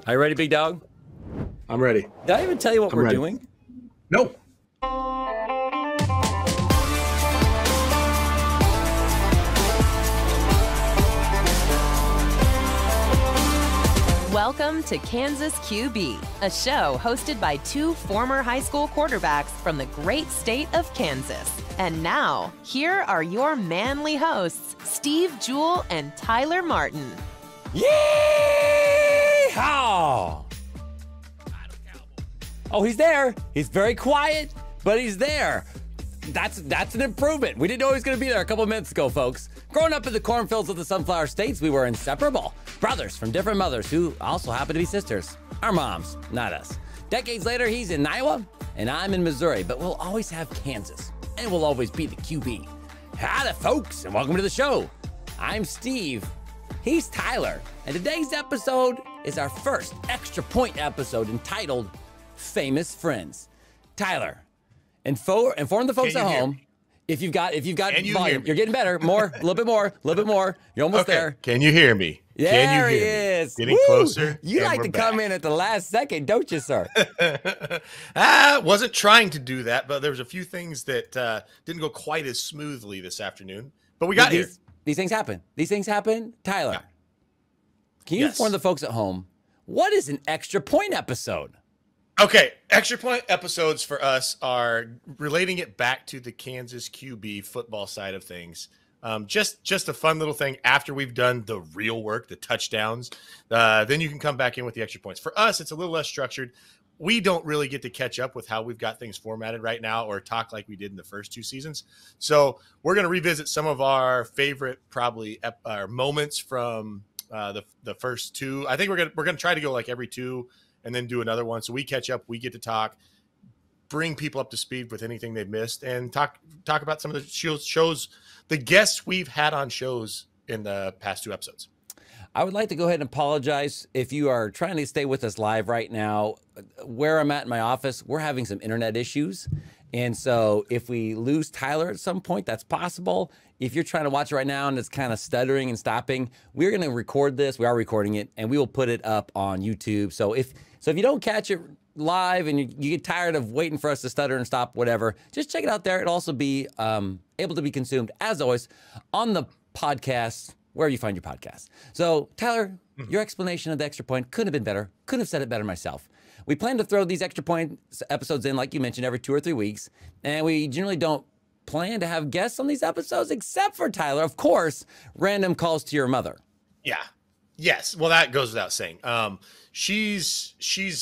Are you ready, big dog? I'm ready. Did I even tell you what we're doing? No. Welcome to Kansas QB, a show hosted by two former high school quarterbacks from the great state of Kansas. And now, here are your manly hosts, Steve Jewell and Tyler Martin. Yeehaw! Oh, he's there. He's very quiet, but he's there. That's an improvement. We didn't know he was going to be there a couple minutes ago, folks. Growing up in the cornfields of the Sunflower States, we were inseparable. Brothers from different mothers who also happen to be sisters. Our moms, not us. Decades later, he's in Iowa, and I'm in Missouri, but we'll always have Kansas, and we'll always be the QB. Howdy, folks, and welcome to the show. I'm Steve. He's Tyler, and today's episode is our first extra point episode entitled Famous Friends. Tyler, inform the folks at home. If you've got volume, you're getting better. More, a little bit more. You're almost there. Can you hear me? There he is. Getting closer. You like to come in at the last second, don't you, sir? I wasn't trying to do that, but there was a few things that didn't go quite as smoothly this afternoon. But we got here. These things happen. Tyler, Yeah. Can you inform the folks at home, what is an extra point episode? Okay, extra point episodes for us are relating it back to the Kansas QB football side of things. Just a fun little thing after we've done the real work, the touchdowns. Then you can come back in with the extra points. For us, it's a little less structured. We don't really get to catch up with how we've got things formatted right now or talk like we did in the first two seasons. So we're going to revisit some of our favorite moments from the first two. I think we're going to try to go like every two and then do another one. So we catch up, we get to talk, bring people up to speed with anything they've missed, and talk about some of the shows, the guests we've had on shows in the past two episodes. I would like to go ahead and apologize if you are trying to stay with us live right now. Where I'm at in my office, we're having some internet issues. And so if we lose Tyler at some point, that's possible. If you're trying to watch it right now and it's kind of stuttering and stopping, we're going to record this. We are recording it, and we will put it up on YouTube. So if you don't catch it live and you get tired of waiting for us to stutter and stop, whatever, just check it out there. It'll also be able to be consumed, as always, on the podcast, wherever you find your podcast. So, Tyler, your explanation of the extra point couldn't have been better. Couldn't have said it better myself. We plan to throw these extra point episodes in, like you mentioned, every 2 or 3 weeks. And we generally don't plan to have guests on these episodes, except for Tyler, of course, random calls to your mother. Yeah. Yes. Well, that goes without saying. She's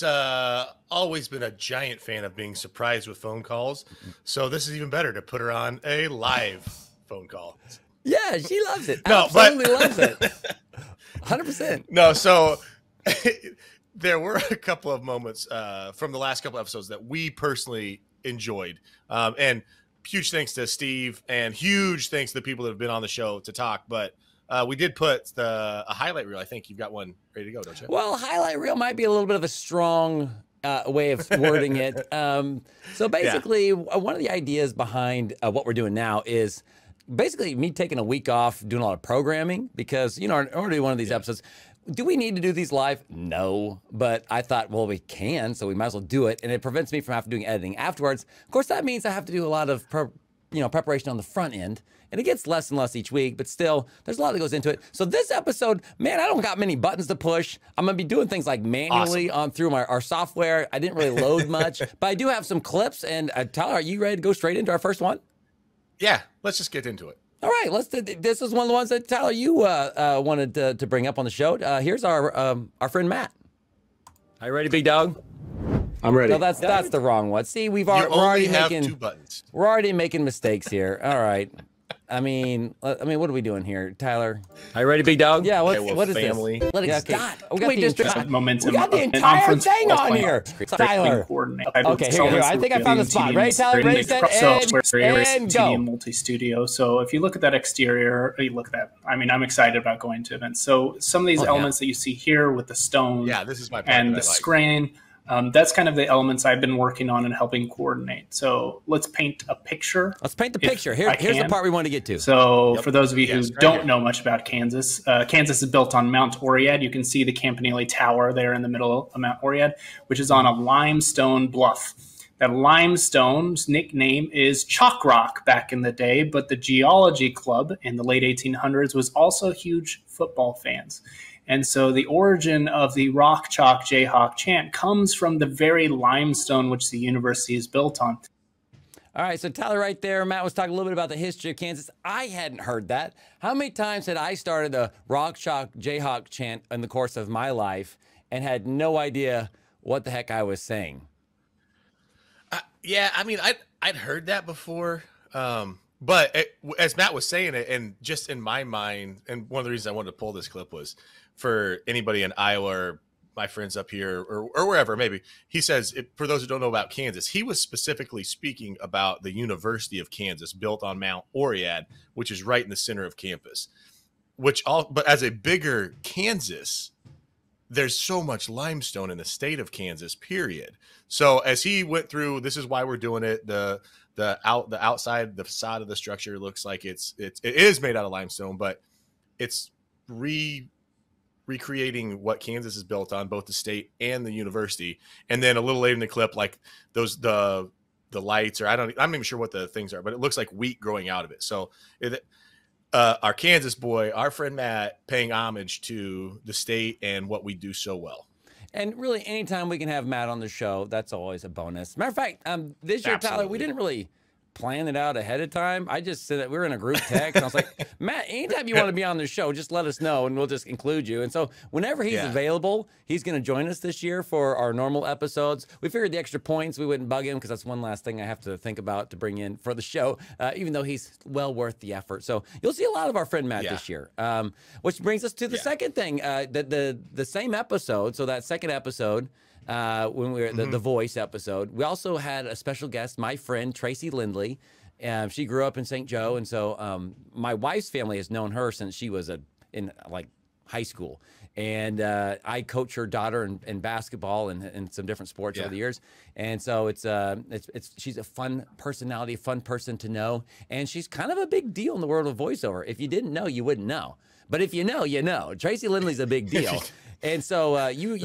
always been a giant fan of being surprised with phone calls. So this is even better to put her on a live phone call. Yeah, she loves it. No, absolutely loves it. 100%. No, so there were a couple of moments from the last couple episodes that we personally enjoyed. And huge thanks to Steve and huge thanks to the people that have been on the show to talk. But we did put a highlight reel. I think you've got one ready to go, don't you? Well, highlight reel might be a little bit of a strong way of wording it. So basically, one of the ideas behind what we're doing now is basically me taking a week off doing a lot of programming because, in order to do one of these episodes, do we need to do these live? No, but I thought, well, we can, so we might as well do it. And it prevents me from having to do editing afterwards. Of course, that means I have to do a lot of preparation on the front end. And it gets less and less each week, but still, there's a lot that goes into it. So this episode, man, I don't got many buttons to push. I'm going to be doing things like manually on through our software. I didn't really load much, but I do have some clips. And Tyler, are you ready to go straight into our first one? Yeah, let's just get into it. All right, this is one of the ones that, Tyler, you wanted to bring up on the show. Here's our friend Matt. Are you ready, big dog? I'm ready. No, that's the wrong one. See, we're already making 2 buttons. We're already making mistakes here. All right. I mean, what are we doing here, Tyler? Are you ready, big dog? Yeah. What is family? This? Let it start. We got momentum. We got the entire thing on here, Tyler. Okay, here. I think I found the spot. Ready, Tyler? Ready, set, and go. Multi-studio. So if you look at that exterior, I'm excited about going to events. So some of these elements that you see here with the stone, this is my part and the screen. That's kind of the elements I've been working on and helping coordinate. So let's paint a picture. Let's paint the picture. Here's the part we want to get to. So for those of you who don't know much about Kansas, Kansas is built on Mount Oread. You can see the Campanile Tower there in the middle of Mount Oread, which is on a limestone bluff. That limestone's nickname is Chalk Rock back in the day, but the Geology Club in the late 1800s was also huge football fans. And so the origin of the Rock Chalk Jayhawk chant comes from the very limestone which the university is built on. All right, so Tyler right there, Matt was talking a little bit about the history of Kansas. I hadn't heard that. How many times had I started the Rock Chalk Jayhawk chant in the course of my life and had no idea what the heck I was saying? Yeah, I mean, I'd heard that before, but as Matt was saying it, and just in my mind, and one of the reasons I wanted to pull this clip was for anybody in Iowa or my friends up here or wherever, maybe, he says, for those who don't know about Kansas, he was specifically speaking about the University of Kansas built on Mount Oread, which is right in the center of campus, but as a bigger Kansas, there's so much limestone in the state of Kansas, period. So as he went through, this is why we're doing it. The outside, the facade of the structure looks like it is made out of limestone, but it's recreating what Kansas is built on, both the state and the university. And then a little later in the clip, like the lights, or I'm not even sure what the things are, but it looks like wheat growing out of it. So our Kansas boy, our friend Matt, paying homage to the state and what we do so well. And really, anytime we can have Matt on the show, that's always a bonus. Matter of fact, this year, Absolutely. Tyler, we didn't really plan it out ahead of time. I just said that we were in a group text, and I was like, Matt, anytime you want to be on the show, just let us know, and we'll just include you. And so whenever he's available, he's going to join us this year for our normal episodes. We figured the extra points, we wouldn't bug him, because that's one last thing I have to think about to bring in for the show, even though he's well worth the effort. So you'll see a lot of our friend Matt this year, which brings us to the second thing, the same episode, so that second episode, when we were the Voice episode, we also had a special guest, my friend Tracy Lindley. She grew up in St. Joe, and so my wife's family has known her since she was in high school. And I coach her daughter in basketball and some different sports over the years. And so she's a fun personality, a fun person to know, and she's kind of a big deal in the world of voiceover. If you didn't know, you wouldn't know. But if you know, you know. Tracy Lindley's a big deal. And so you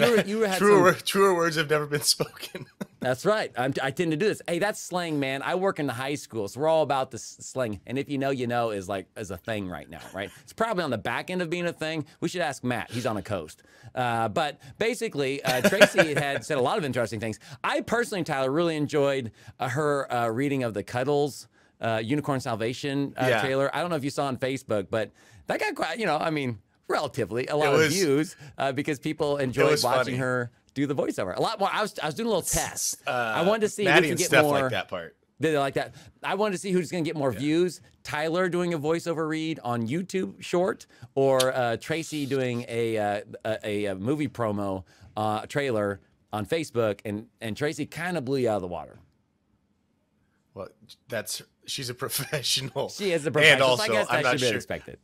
had truer words have never been spoken. That's right. I tend to do this. Hey, that's slang, man. I work in the high school, so we're all about this slang. And if you know, you know is a thing right now, right? It's probably on the back end of being a thing. We should ask Matt. He's on the coast. But basically, Tracy had said a lot of interesting things. I personally, Tyler, really enjoyed her reading of the Cuddles Unicorn Salvation trailer. I don't know if you saw on Facebook, but that got quite, relatively a lot of views because people enjoyed watching her do the voiceover. A lot more. I was doing a little test. I wanted to see Maddie who and could get Steph more. like that part. Did they like that? I wanted to see who's going to get more views. Tyler doing a voiceover read on YouTube short, or Tracy doing a movie promo trailer on Facebook, and Tracy kind of blew you out of the water. Well, she's a professional. She is a professional. And also, so I guess I'm that not should be sure. expected.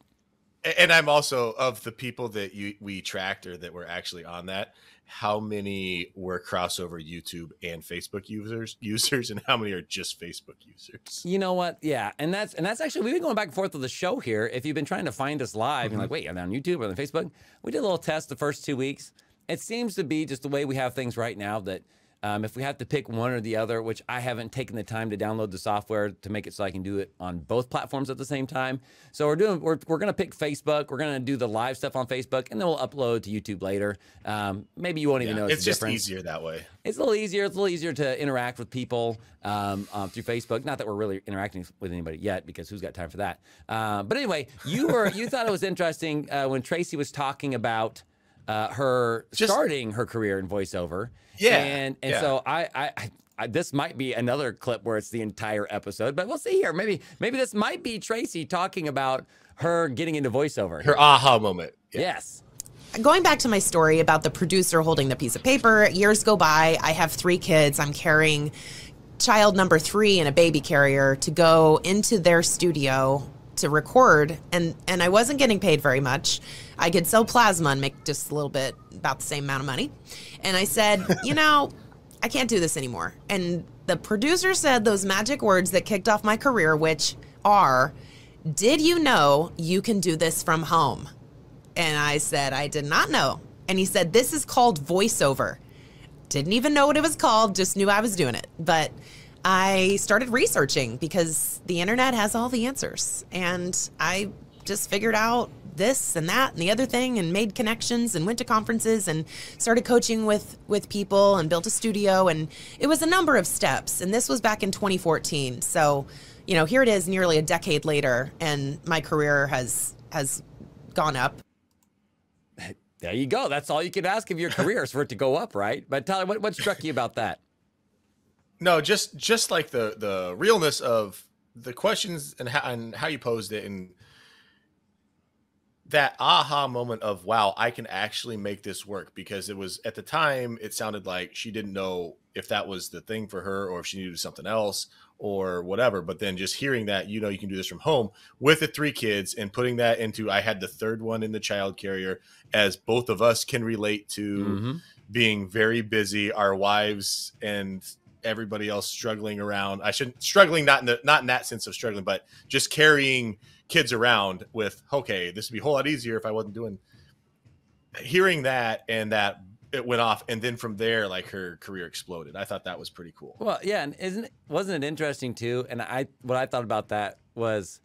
And I'm also, of the people that we tracked or that were actually on that, how many were crossover YouTube and Facebook users, and how many are just Facebook users? You know what? Yeah, and that's actually, we've been going back and forth with the show here. If you've been trying to find us live, you're like, wait, are they on YouTube or on Facebook? We did a little test the first 2 weeks. It seems to be just the way we have things right now that if we have to pick one or the other, which I haven't taken the time to download the software to make it so I can do it on both platforms at the same time. So we're going to pick Facebook. We're going to do the live stuff on Facebook, and then we'll upload to YouTube later. Maybe you won't even notice the difference. It's just easier that way. It's a little easier. It's a little easier to interact with people through Facebook. Not that we're really interacting with anybody yet, because who's got time for that? But anyway, you thought it was interesting when Tracy was talking about her starting her career in voiceover. Yeah. And so I this might be another clip where it's the entire episode, but we'll see here. Maybe this might be Tracy talking about her getting into voiceover. Her aha moment. Yeah. Yes. Going back to my story about the producer holding the piece of paper, years go by. I have 3 kids. I'm carrying child number 3 in a baby carrier to go into their studio to record, and I wasn't getting paid very much. I could sell plasma and make just a little bit, about the same amount of money. And I said, I can't do this anymore. And the producer said those magic words that kicked off my career, which are, did you know you can do this from home? And I said, I did not know. And he said, this is called voiceover. Didn't even know what it was called, just knew I was doing it. But I started researching because the internet has all the answers. And I just figured out this and that and the other thing and made connections and went to conferences and started coaching with people and built a studio. And it was a number of steps. And this was back in 2014. So, you know, here it is nearly a decade later, and my career has gone up. There you go. That's all you can ask of your career is for it to go up, right? But Tyler, what struck you about that? No, just like the realness of the questions and how you posed it, and that aha moment of, wow, I can actually make this work. Because it was, at the time, it sounded like she didn't know if that was the thing for her or if she needed something else or whatever. But then just hearing that, you know, you can do this from home with the 3 kids, and putting that into, I had the 3rd one in the child carrier, as both of us can relate to being very busy, our wives and everybody else struggling around. Struggling, not in that sense of struggling, but just carrying kids around with, okay, this would be a whole lot easier if I wasn't doing. Hearing that, and that it went off, and then from there, like, her career exploded. I thought that was pretty cool. Well, yeah, and wasn't it interesting too? And what I thought about that was,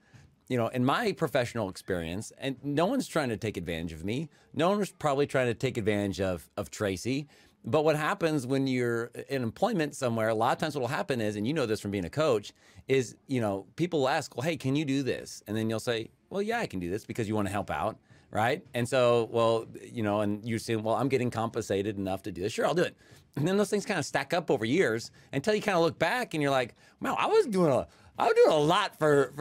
you know, in my professional experience, and no one's trying to take advantage of me. No one was probably trying to take advantage of Tracy. But what happens when you're in employment somewhere, a lot of times what will happen is, and you know this from being a coach, is, you know, people will ask, well, hey, can you do this? And then you'll say, well, yeah, I can do this, because you want to help out, right? And so, well, you know, and you say, well, I'm getting compensated enough to do this. Sure, I'll do it. And then those things kind of stack up over years until you kind of look back and you're like, wow, I was doing a lot for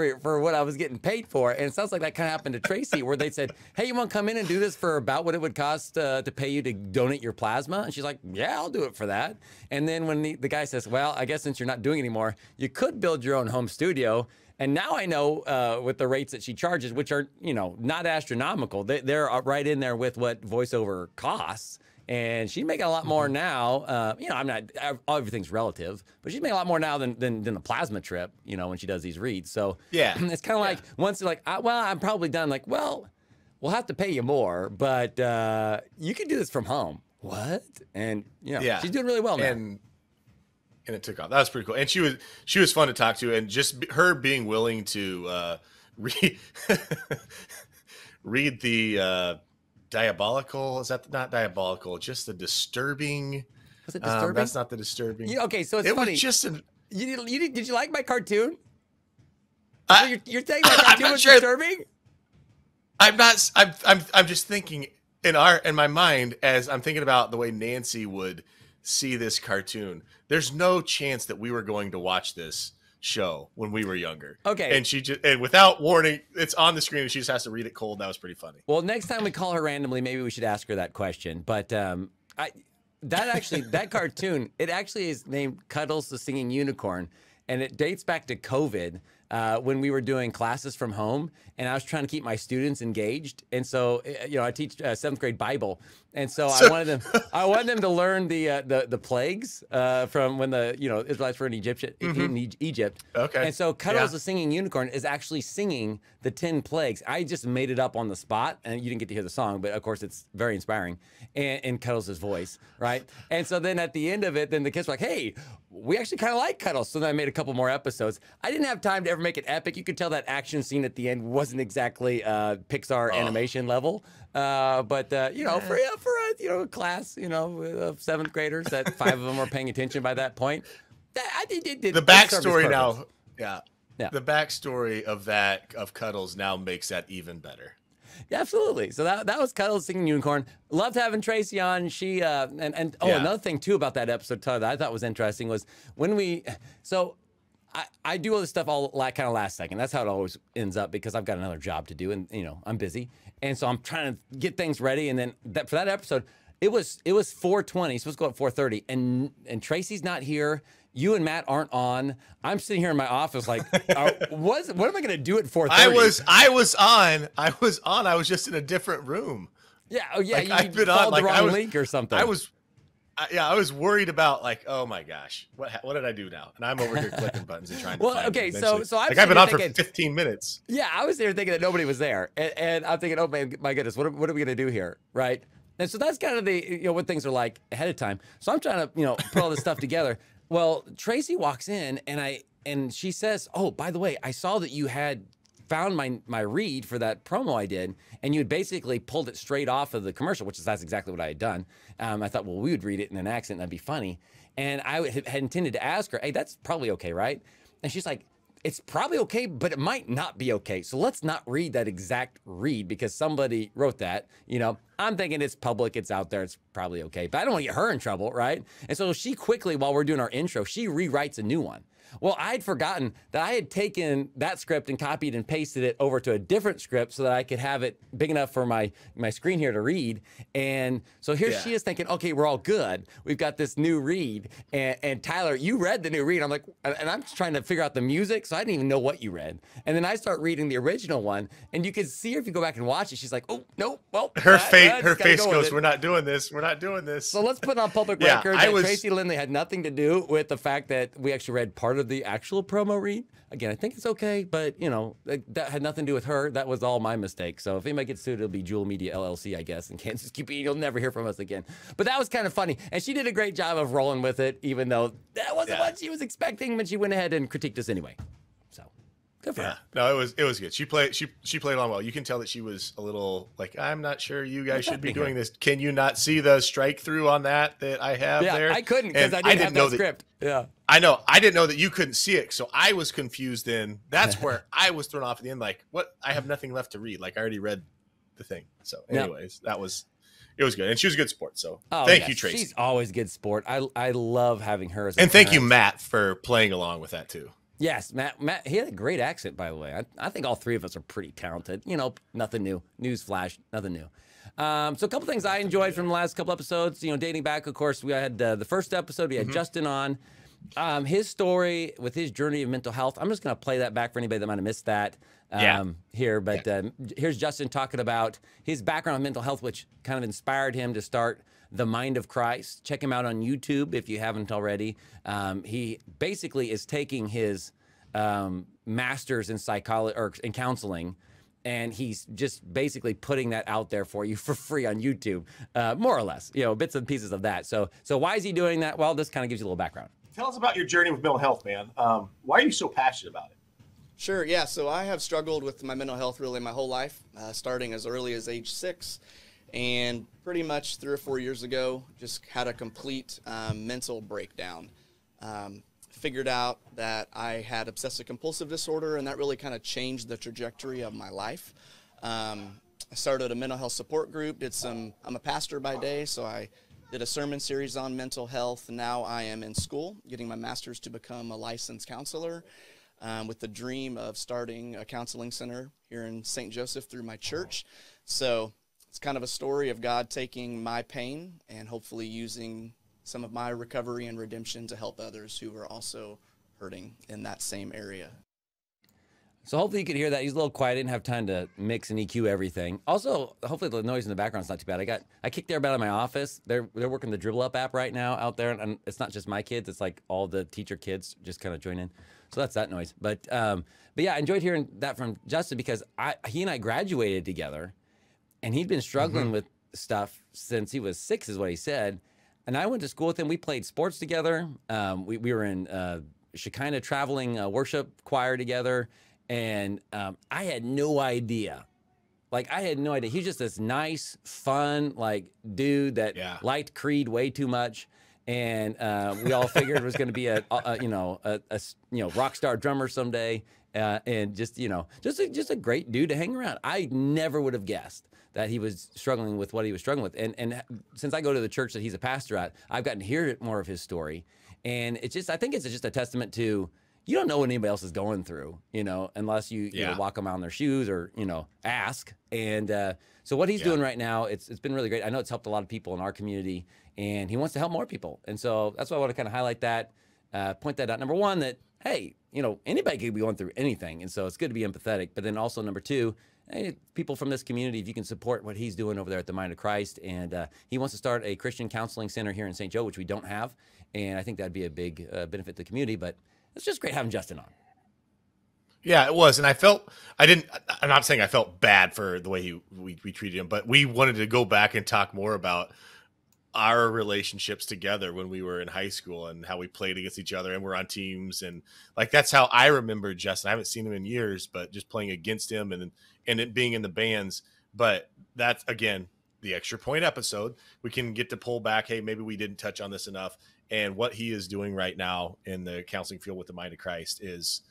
what I was getting paid for. And it sounds like that kind of happened to Tracy, where they said, hey, you want to come in and do this for about what it would cost to pay you to donate your plasma? And she's like, yeah, I'll do it for that. And then when the guy says, well, I guess since you're not doing it anymore, you could build your own home studio. And now I know with the rates that she charges, which are, you know, not astronomical, they're right in there with what voiceover costs. And she's making a lot more now. You know, everything's relative, but she's making a lot more now than the plasma trip, you know, when she does these reads. So yeah, it's kind of like, once you're like, well, I'm probably done. Like, well, we'll have to pay you more, but you can do this from home. What? And, you know, she's doing really well now. And it took off. That was pretty cool. And she was fun to talk to, and just her being willing to read the diabolical, is that not diabolical, just the disturbing. Was it disturbing? That's not the disturbing. Okay, so it's funny. Was just did you like my cartoon? You're saying my I'm cartoon not was sure. disturbing? I'm just thinking in my mind, as I'm thinking about the way Nancy would see this cartoon. There's no chance that we were going to watch this show when we were younger. Okay. And without warning, it's on the screen and she just has to read it cold. That was pretty funny. Well, next time we call her randomly, maybe we should ask her that question. But that cartoon, it actually is named Cuddles the Singing Unicorn, and it dates back to COVID. When we were doing classes from home, and I was trying to keep my students engaged. And so, you know, I teach 7th grade Bible. And so I wanted them to learn the plagues from when the, you know, Israelites were in Egypt. Okay. And so Cuddles the Singing Unicorn is actually singing the 10 plagues. I just made it up on the spot, and you didn't get to hear the song, but of course it's very inspiring in Cuddles' voice, right? And so then at the end of it, then the kids were like, hey, we actually kind of like Cuddles. So then I made a couple more episodes. I didn't have time to ever make it epic. You could tell that action scene at the end wasn't exactly Pixar animation level. But you know, for a class, you know, of 7th graders, that 5 of them were paying attention by that point. I think it did. The backstory now, the backstory of Cuddles now makes that even better. Yeah, absolutely. So that was Cuddles Singing Unicorn. Loved having Tracy on. She another thing too about that episode, Tyler, that I thought was interesting was when I do all this stuff all kind of last second. That's how it always ends up, because I've got another job to do, and you know I'm busy, and so I'm trying to get things ready. And then for that episode, it was 4:20, supposed to go at 4:30, and Tracy's not here. You and Matt aren't on. I'm sitting here in my office like, what am I going to do at 4:30? I was on. I was just in a different room. Yeah. Oh yeah. Like, I've been on the wrong link or something. I was worried about like, oh my gosh, what did I do now? And I'm over here clicking buttons and trying to find okay, it so like I've been on for 15 minutes. Yeah, I was there thinking that nobody was there, and I'm thinking, oh man, my goodness, what are we gonna do here, right? And so that's kind of the what things are like ahead of time. So I'm trying to put all this stuff together. Well, Tracy walks in and she says, oh, by the way, I saw that you had found my read for that promo I did, and you had basically pulled it straight off of the commercial, that's exactly what I had done. I thought, well, we would read it in an accent, and that'd be funny. And I had intended to ask her, hey, that's probably okay, right? And she's like, it's probably okay, but it might not be okay. So let's not read that exact read because somebody wrote that. I'm thinking it's public, it's out there, it's probably okay. But I don't want to get her in trouble, right? And so she quickly, while we're doing our intro, she rewrites a new one. Well, I'd forgotten that I had taken that script and copied and pasted it over to a different script so that I could have it big enough for my screen here to read. And so here she is thinking, okay, we're all good. We've got this new read. And Tyler, you read the new read. I'm like, and I'm just trying to figure out the music, so I didn't even know what you read. And then I start reading the original one, and you can see her if you go back and watch it. She's like, oh, no, well. Her face goes, we're not doing this. We're not doing this. So let's put on public record that Tracy Lindley had nothing to do with the fact that we actually read part of the actual promo read. Again, I think it's okay, but that had nothing to do with her. That was all my mistake. So if anybody gets sued, it'll be Jewel Media LLC, I guess, and Kansas QB. You'll never hear from us again. But that was kind of funny, and she did a great job of rolling with it, even though that wasn't what she was expecting. But she went ahead and critiqued us anyway. So good for her. No, it was good. She played along well. You can tell that she was a little like, I'm not sure you guys should be doing this. Can you not see the strike through on that I have there? I couldn't because I didn't have that script. Yeah. I know. I didn't know that you couldn't see it, so I was confused. That's where I was thrown off at the end. Like, what? I have nothing left to read. Like, I already read the thing. So, anyways, it was good, and she was a good sport. So, thank you, Tracy. She's always a good sport. I love having her as. And thank you, Matt, for playing along with that too. Yes, Matt. He had a great accent, by the way. I think all three of us are pretty talented. Nothing new. Newsflash, nothing new. So a couple things I enjoyed from the last couple episodes. Dating back, of course, we had the first episode. We had Justin on. His story with his journey of mental health. I'm just going to play that back for anybody that might have missed that here. But here's Justin talking about his background in mental health, which kind of inspired him to start The Mind of Christ. Check him out on YouTube if you haven't already. He basically is taking his master's in psychology or in counseling, and he's just basically putting that out there for you for free on YouTube, more or less, bits and pieces of that. So why is he doing that? Well, this kind of gives you a little background. Tell us about your journey with mental health, man. Why are you so passionate about it? Sure, yeah. So I have struggled with my mental health really my whole life, starting as early as age 6. And pretty much 3 or 4 years ago, just had a complete mental breakdown. Figured out that I had obsessive compulsive disorder, and that really kind of changed the trajectory of my life. I started a mental health support group, I'm a pastor by day, so I did a sermon series on mental health. Now I am in school, getting my master's to become a licensed counselor, with the dream of starting a counseling center here in St. Joseph through my church. So it's kind of a story of God taking my pain and hopefully using some of my recovery and redemption to help others who are also hurting in that same area. So hopefully you could hear that. He's a little quiet. I didn't have time to mix and EQ everything. Also, hopefully the noise in the background's not too bad. I kicked everybody out of my office. They're working the Dribble Up app right now out there, and it's not just my kids. It's like all the teacher kids just kind of join in. So that's that noise. But yeah, I enjoyed hearing that from Justin because he and I graduated together, and he'd been struggling with stuff since he was 6, is what he said. And I went to school with him. We played sports together. We were in Shekinah traveling worship choir together. And I had no idea. Like, I had no idea. He's just this nice, fun, dude that liked Creed way too much. And we all figured it was going to be a rock star drummer someday. And just a great dude to hang around. I never would have guessed that he was struggling with what he was struggling with. And since I go to the church that he's a pastor at, I've gotten to hear more of his story. And I think it's just a testament to, you don't know what anybody else is going through, unless you walk them out in their shoes or, ask. And so what he's doing right now, it's been really great. I know it's helped a lot of people in our community, and he wants to help more people. And so that's why I want to kind of highlight that, point that out. Number one, that, hey, anybody could be going through anything. And so it's good to be empathetic. But then also, number two, people from this community, if you can support what he's doing over there at the Mind of Christ. And he wants to start a Christian counseling center here in St. Joe, which we don't have. And I think that'd be a big benefit to the community. But it's just great having Justin on. Yeah, it was. And I'm not saying I felt bad for the way we treated him, but we wanted to go back and talk more about our relationships together when we were in high school and how we played against each other and we're on teams. And like, that's how I remember Justin. I haven't seen him in years, but just playing against him and it being in the bands. But that's, again, the Extra Point episode. We can get to pull back. Hey, maybe we didn't touch on this enough. And what he is doing right now in the counseling field with the Mind of Christ is,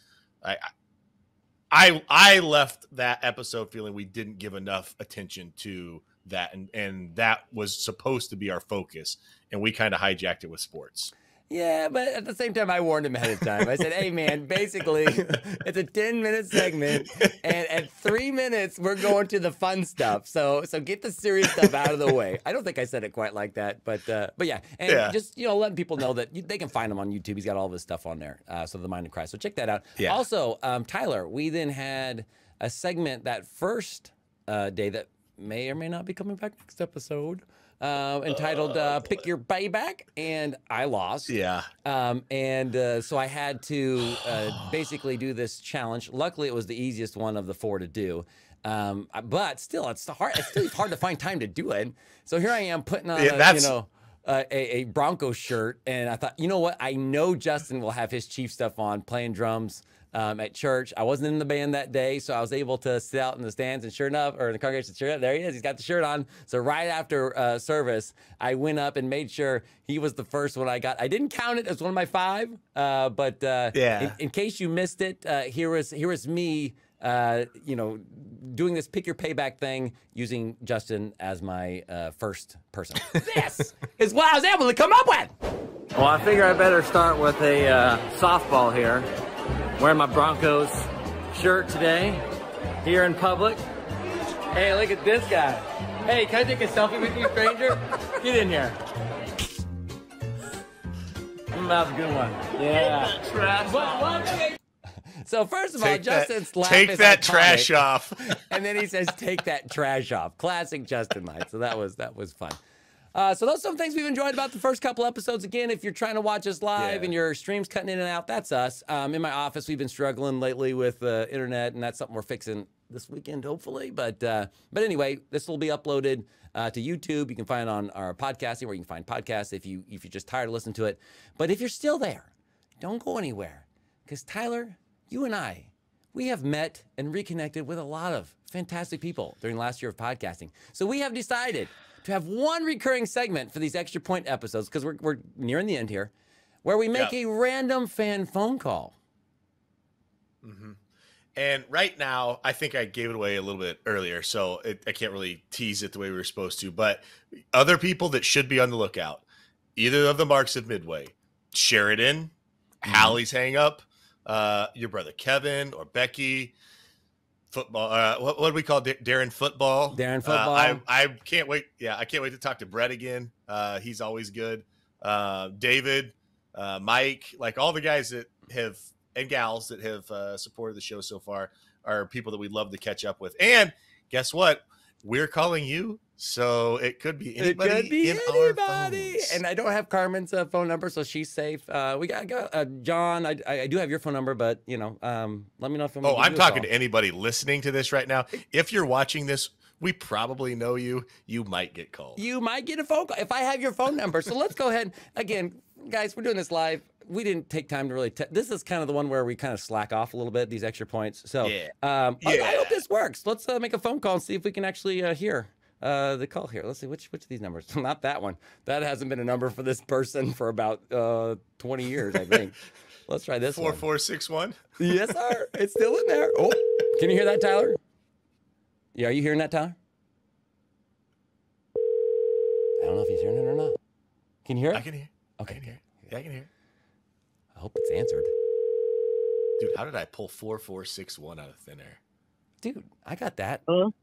I left that episode feeling we didn't give enough attention to that, and that was supposed to be our focus, and we kind of hijacked it with sports. Yeah, but at the same time, I warned him ahead of time. I said, hey, man, basically, it's a 10-minute segment, and at 3 minutes, we're going to the fun stuff. So get the serious stuff out of the way. I don't think I said it quite like that, but yeah. And just, letting people know that they can find him on YouTube. He's got all of his stuff on there, so The Mind of Christ. So check that out. Yeah. Also, Tyler, we then had a segment that first day that may or may not be coming back next episode, entitled Pick Your Payback, and I lost. Yeah. So I had to basically do this challenge. Luckily, it was the easiest one of the 4 to do. But still, it's hard to find time to do it. So here I am putting on a Broncos shirt, and I thought, you know what? I know Justin will have his Chief stuff on, playing drums at church. I wasn't in the band that day, so I was able to sit out in the stands, and sure enough, or in the congregation, sure enough, there he is. He's got the shirt on. So right after service, I went up and made sure he was the first one I got. I didn't count it as one of my 5, but in case you missed it, here was me, doing this Pick Your Payback thing using Justin as my first person. This is what I was able to come up with. Well, I figure I better start with a softball here. Wearing my Broncos shirt today, here in public. Hey, look at this guy. Hey, can I take a selfie with you, stranger? Get in here. That's a good one. Yeah. Trash. So first of all, Justin's laugh is take that iconic. Trash off. And then he says, take that trash off. Classic Justin Knight. So that was fun. So those are some things we've enjoyed about the first couple episodes. Again, if you're trying to watch us live and your stream's cutting in and out, that's us. In my office, we've been struggling lately with internet, and that's something we're fixing this weekend, hopefully. But anyway, this will be uploaded to YouTube. You can find it on our podcasting, where you can find podcasts if you're just tired of listening to it. But if you're still there, don't go anywhere, because Tyler, you and I, we have met and reconnected with a lot of fantastic people during the last year of podcasting. So we have decided to have one recurring segment for these Extra Point episodes, because we're nearing the end here, where we make a random fan phone call. Mm-hmm. And right now, I think I gave it away a little bit earlier, so I can't really tease it the way we were supposed to. But other people that should be on the lookout, either of the marks of Midway, Sheridan, Hallie's Hang Up, your brother Kevin or Becky, football. What do we call Darren Football? Darren Football. I can't wait. Yeah, I can't wait to talk to Brett again. He's always good. David, Mike, like all the guys that have and gals that have supported the show so far are people that we'd love to catch up with. And guess what? We're calling you, so it could be anybody. It could be anybody. Our and I don't have Carmen's phone number, so she's safe. We got John. I do have your phone number, but let me know if I'm. Oh, I'm talking to anybody listening to this right now. If you're watching this, we probably know you. You might get called. You might get a phone call if I have your phone number. So let's go ahead again, guys. We're doing this live. We didn't take time to really. This is kind of the one where we kind of slack off a little bit. These extra points. So I hope this works. Let's make a phone call and see if we can actually hear the call here. Let's see which of these numbers. Not that one. That hasn't been a number for this person for about 20 years, I think. Let's try this 4461. Yes, sir. It's still in there. Oh, can you hear that, Tyler? Yeah, are you hearing that, Tyler? I don't know if he's hearing it or not. Can you hear it? I can hear. Okay. I can hear. Yeah, I can hear. I hope it's answered. Dude, how did I pull 4461 out of thin air? Dude, I got that. Hello?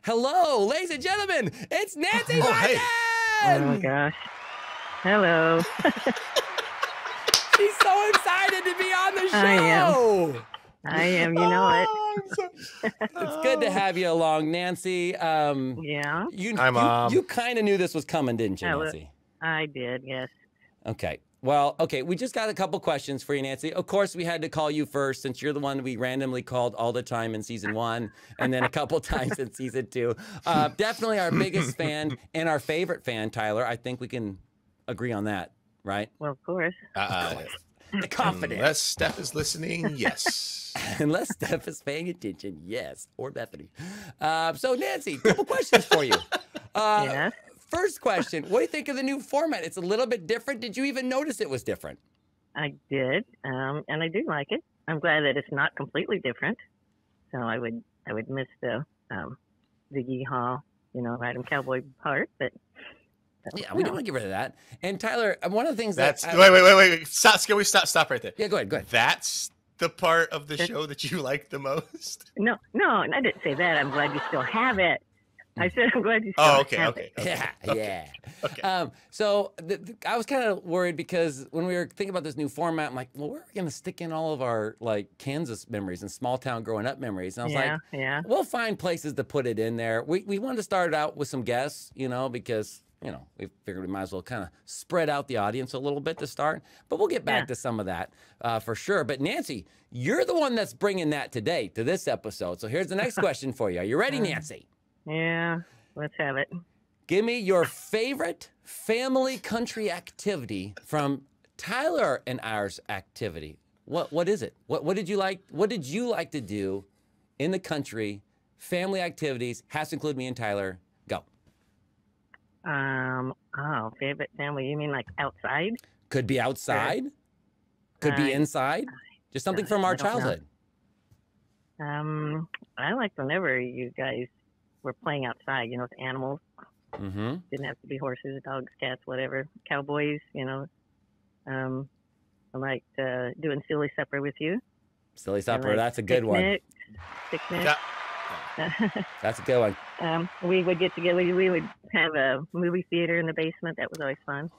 Hello, ladies and gentlemen. It's Nancy hey. Oh my gosh. Hello. She's so excited to be on the show. I am. You know it. It's good to have you along, Nancy. Yeah. You kind of knew this was coming, didn't you, Nancy? I did, yes. Okay. Well, okay, we just got a couple questions for you, Nancy. Of course, we had to call you first since you're the one we randomly called all the time in season 1 and then a couple times in season 2. Definitely our biggest fan and our favorite fan, Tyler. I think we can agree on that, right? Well, of course. Confident. Unless Steph is listening, yes. Unless Steph is paying attention, yes. Or Bethany. So, Nancy, a couple questions for you. Yes. First question, what do you think of the new format? It's a little bit different. Did you even notice it was different? I did, and I do like it. I'm glad that it's not completely different. So I would miss the yeehaw, riding cowboy part, but yeah, we don't want to get rid of that. And Tyler, one of the things wait. Stop. Can we stop right there? Yeah, go ahead. That's the part of the show that you like the most? No, I didn't say that. I'm glad you still have it. I said I'm glad you still have it. Yeah. Okay. So I was kind of worried because when we were thinking about this new format, I'm like, well, we're going to stick in all of our Kansas memories and small town growing up memories. And I was we'll find places to put it in there. We wanted to start out with some guests, because we figured we might as well kind of spread out the audience a little bit to start. But we'll get back to some of that for sure. But Nancy, you're the one that's bringing that today to this episode. So here's the next question for you. Are you ready, Nancy? Yeah, let's have it. Give me your favorite family country activity from Tyler and ours activity. What is it? What did you like? What did you like to do in the country? Family activities has to include me and Tyler. Go. Favorite family? You mean like outside? Could be outside. Could be inside. Just something from our childhood. I liked whenever you guys were playing outside, with animals. Mm-hmm. Didn't have to be horses, dogs, cats, whatever. Cowboys, I liked doing Silly Supper with you. Silly Supper, that's a good one. Picnic. That's a good one. We would get together. We would have a movie theater in the basement. That was always fun.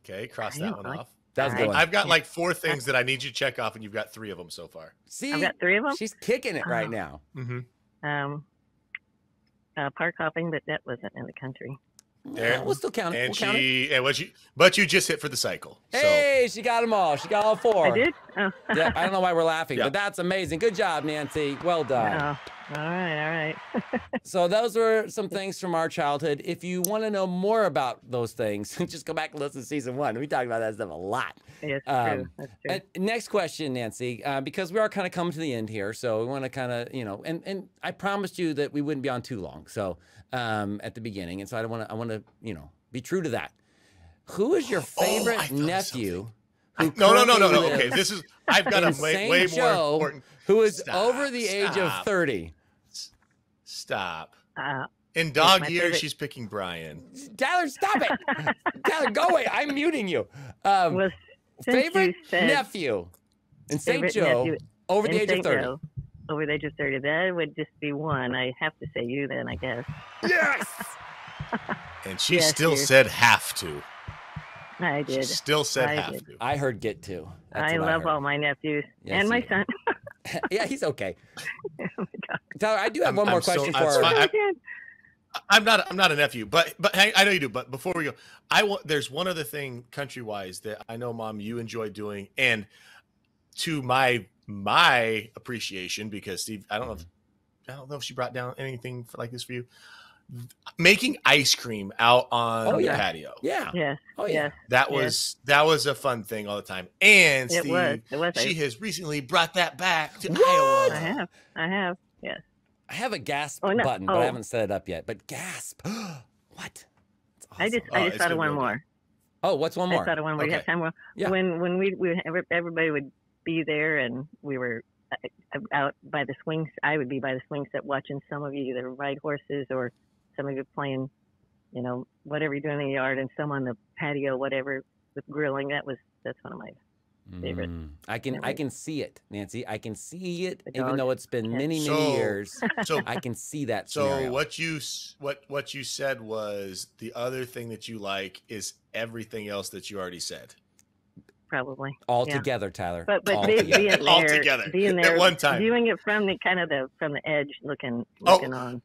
Okay, cross that one off. That's a good one. I've got 4 things that I need you to check off, and you've got 3 of them so far. See, I've got 3 of them. She's kicking it right now. Mm-hmm. Park hopping, but that wasn't in the country. There, we'll still count it. And but you just hit for the cycle. Hey, she got them all. She got all 4. I did? Oh. Yeah, I don't know why we're laughing, but that's amazing. Good job, Nancy. Well done. All right. So those were some things from our childhood. If you want to know more about those things, just go back and listen to season 1. We talked about that stuff a lot. Yes, true. That's true. Next question, Nancy, because we are kind of coming to the end here, so we want to kind of, and I promised you that we wouldn't be on too long. So at the beginning, and so I want to, be true to that. Who is your favorite nephew? No. Okay, I've got a way more important. Who is over the age of 30? Stop. In dog years, she's picking Brian. Tyler, stop it. Tyler, go away. I'm muting you. Favorite nephew in St. Joe over the age of 30. Over the age of 30. That would just be one. I have to say you then, I guess. Yes! And she still said have to. I did. She still said have to. I heard get to. I love all my nephews and my son. Yeah, he's okay. Oh my God. Tyler, I do have one more question for her. I'm not a nephew, but I know you do. But before we go, there's one other thing country-wise that I know, Mom, you enjoy doing, and to my appreciation, because Steve, I don't know if she brought down anything like this for you. Making ice cream out on the patio. Yeah. Yes. Oh yeah. That was a fun thing all the time. And Steve, it was. She has recently brought that back to What? Iowa. I have. Yes. I have a gasp button, but I haven't set it up yet. But gasp. What? Awesome. I just thought of one more. Oh, what's one more? I thought of one more. You have time more. Yeah. When everybody would be there and we were out by the swings, I would be by the swing set watching some of you either ride horses or some of you playing, whatever you're doing in the yard, and some on the patio, whatever, with grilling. That's one of my favorites. I can see it, Nancy. I can see it, even though it's been many years. So I can see that. So what you said was the other thing that you like is everything else that you already said. probably. All Yeah. together, Tyler. But All being together. there, All together being at there, one time. viewing it from the from the edge, looking on.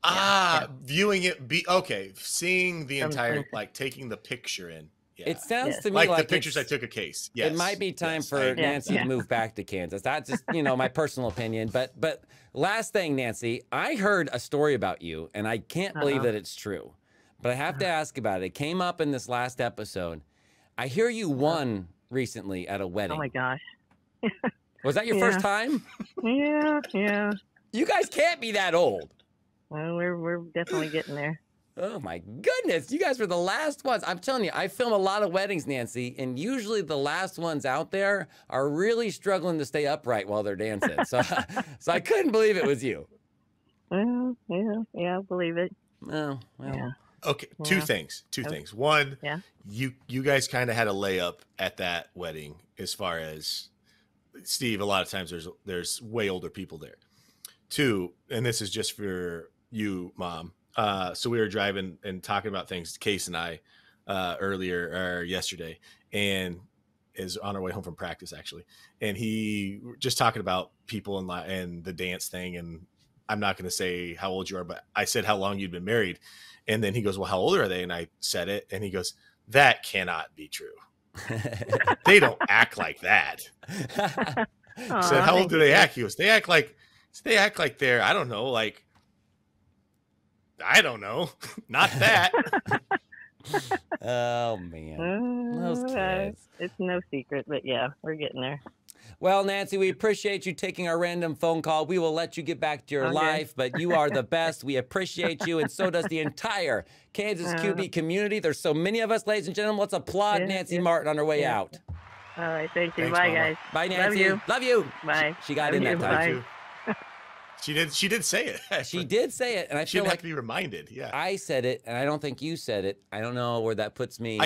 Viewing it. Okay, seeing the From the entire, swing set. like taking the picture in. Yeah. It sounds Yes. to me like like the pictures I it's- took a case. Yes. It might be time Yes, for I agree. Nancy Yeah. to move back to Kansas. That's just, my personal opinion. But last thing, Nancy, I heard a story about you, and I can't believe that it's true. But I have to ask about it. It came up in this last episode. I hear you won recently at a wedding. Oh my gosh. Was that your Yeah. first time? Yeah. You guys can't be that old. Well, we're definitely getting there. Oh my goodness, you guys were the last ones. I'm telling you, I film a lot of weddings, Nancy, and usually the last ones out there are really struggling to stay upright while they're dancing. So I couldn't believe it was you. Well, yeah, I believe it. Oh, well. Yeah. Okay, Yeah. two things. One, Yeah. you guys kind of had a layup at that wedding as far as Steve. A lot of times there's way older people there. Two, and this is just for you, Mom. So we were driving and talking about things, Case and I, yesterday, and is on our way home from practice actually, and he just talking about people and the dance thing, and I'm not going to say how old you are, but I said how long you'd been married, and then he goes, well, how old are they? And I said it, and he goes, that cannot be true. They don't act like that. I said, how old do they act? He goes, they act like they're, I don't know, not that. Oh man, those kids. It's no secret, but yeah, we're getting there. Well, Nancy, we appreciate you taking our random phone call. We will let you get back to your Okay. life, but you are the best. We appreciate you, and so does the entire Kansas QB community. There's so many of us, ladies and gentlemen. Let's applaud Yeah, Nancy yeah, Martin on her way yeah. out. All right, thank you. Thanks, Bye, Mama. guys. Bye, Nancy. Love you. Bye. Bye. She got Love in that you. time. Bye. She did say it. She did say it, and I She feel didn't have like to be reminded. Yeah. I said it, and I don't think you said it. I don't know where that puts me.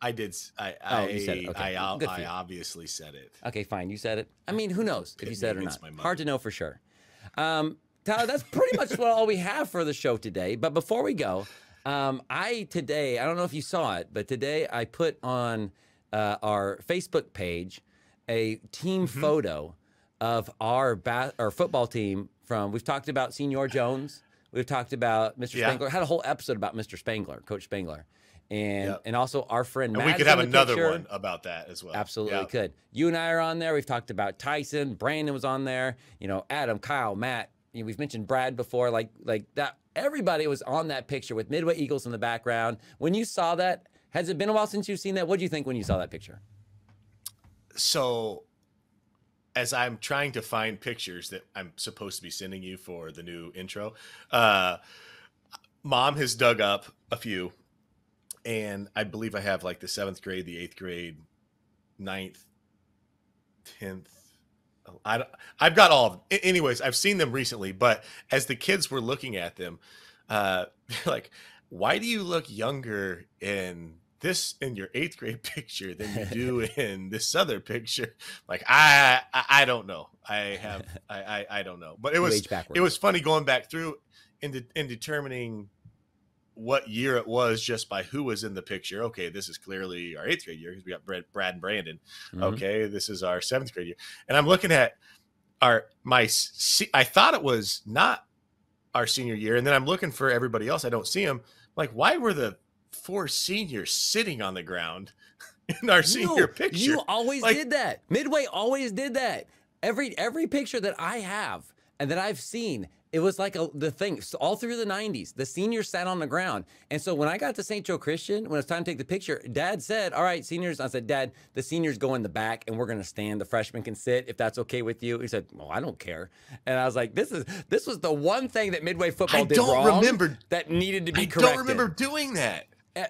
I did. You said it. Okay. Good for I you. obviously said it. Okay, fine. You said it. I mean, who knows if you said it or against not? my mother. Hard to know for sure. Tyler, that's pretty much all we have for the show today. But before we go, I don't know if you saw it, but today I put on our Facebook page a team photo of our football team we've talked about Senior Jones. We've talked about Mr. Yeah. Spangler. Had a whole episode about Mr. Spangler, Coach Spangler. And also our friend And Matt we could is have in the another picture. one about that as well. Absolutely Yeah. could. You and I are on there. We've talked about Tyson. Brandon was on there. Adam, Kyle, Matt. We've mentioned Brad before. Like that. Everybody was on that picture with Midway Eagles in the background. When you saw that, has it been a while since you've seen that? What do you think when you saw that picture? So, as I'm trying to find pictures that I'm supposed to be sending you for the new intro, Mom has dug up a few, and I believe I have like the 7th grade, the 8th grade, 9th, 10th. I've got all of them. Anyways, I've seen them recently, but as the kids were looking at them, they're like, why do you look younger in your 8th grade picture than you do in this other picture? Like, I don't know. I don't know, but it was funny going back through and determining what year it was just by who was in the picture. Okay, this is clearly our 8th grade year because we got Brad and Brandon. Okay, this is our 7th grade year. And I'm looking at I thought it was not our senior year. And then I'm looking for everybody else. I don't see them. Like, why were the 4 seniors sitting on the ground in our senior picture? You always did that. Midway always did that. Every picture that I have and that I've seen, it was like the thing. So all through the 90s, the seniors sat on the ground. And so when I got to St. Joe Christian, when it was time to take the picture, Dad said, all right, seniors. I said, Dad, the seniors go in the back and we're going to stand. The freshmen can sit if that's okay with you. He said, well, I don't care. And I was like, this was the one thing that Midway football did wrong that needed to be corrected. I don't remember doing that.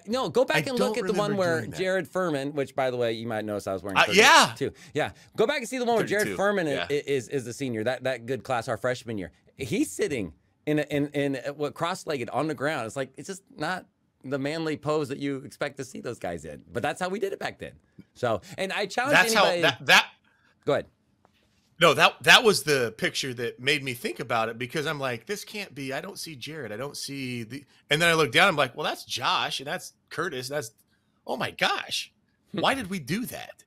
No, go back and look at the one where Jared Furman, which, by the way, you might notice I was wearing 32 too. Yeah, go back and see the one where Jared Furman is the senior, that good class, our freshman year. He's sitting in what cross-legged on the ground. It's like, it's just not the manly pose that you expect to see those guys in. But that's how we did it back then. So, and I challenge anybody. Go ahead. No, that was the picture that made me think about it, because I'm like, this can't be. I don't see Jared. I don't see and then I look down. I'm like, well, that's Josh and that's Curtis. Oh my gosh, why did we do that?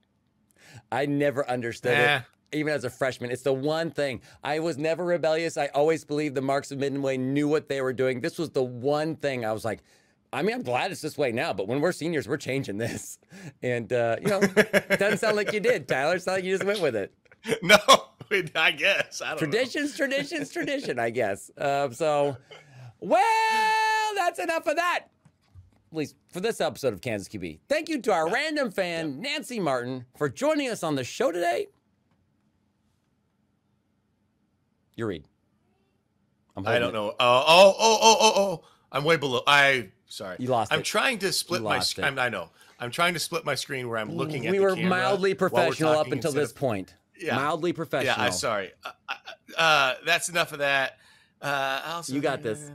I never understood it. Even as a freshman, it's the one thing. I was never rebellious. I always believed the Marks of Midway knew what they were doing. This was the one thing I was like, I mean, I'm glad it's this way now, but when we're seniors, we're changing this. And, it doesn't sound like you did, Tyler. It sounds like you just went with it. No, I guess. I don't know. Tradition, I guess. Well, that's enough of that. At least for this episode of Kansas QB. Thank you to our random fan, Nancy Martin, for joining us on the show today. Your read. I don't know. Oh. I'm way below. Sorry. You lost I'm trying to split my screen. I know. I'm trying to split my screen where I'm looking at the camera. We were mildly professional up until this point. Yeah. Mildly professional. Yeah, I'm sorry. That's enough of that. You got this.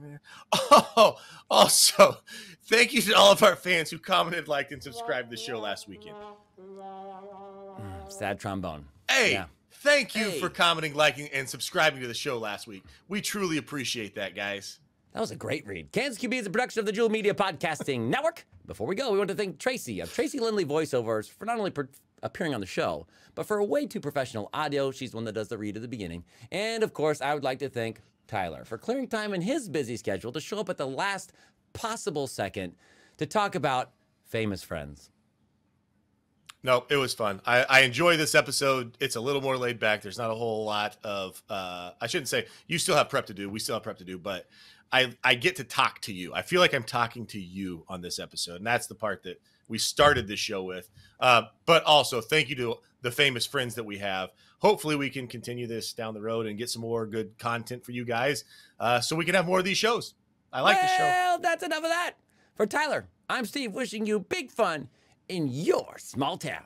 Oh, also, thank you to all of our fans who commented, liked, and subscribed to the show last weekend. Sad trombone. Hey. Yeah. Thank you for commenting, liking, and subscribing to the show last week. We truly appreciate that, guys. That was a great read. Kansas QB is a production of the Jewel Media Podcasting Network. Before we go, we want to thank Tracy of Tracy Lindley Voiceovers for not only appearing on the show, but for a way too professional audio. She's the one that does the read at the beginning. And, of course, I would like to thank Tyler for clearing time in his busy schedule to show up at the last possible second to talk about famous friends. No, it was fun. I enjoy this episode. It's a little more laid back. There's not a whole lot of, I shouldn't say, you still have prep to do. We still have prep to do, but I get to talk to you. I feel like I'm talking to you on this episode, and that's the part that we started this show with. But also, thank you to the famous friends that we have. Hopefully, we can continue this down the road and get some more good content for you guys so we can have more of these shows. I like the show. Well, that's enough of that. For Tyler, I'm Steve, wishing you big fun in your small town.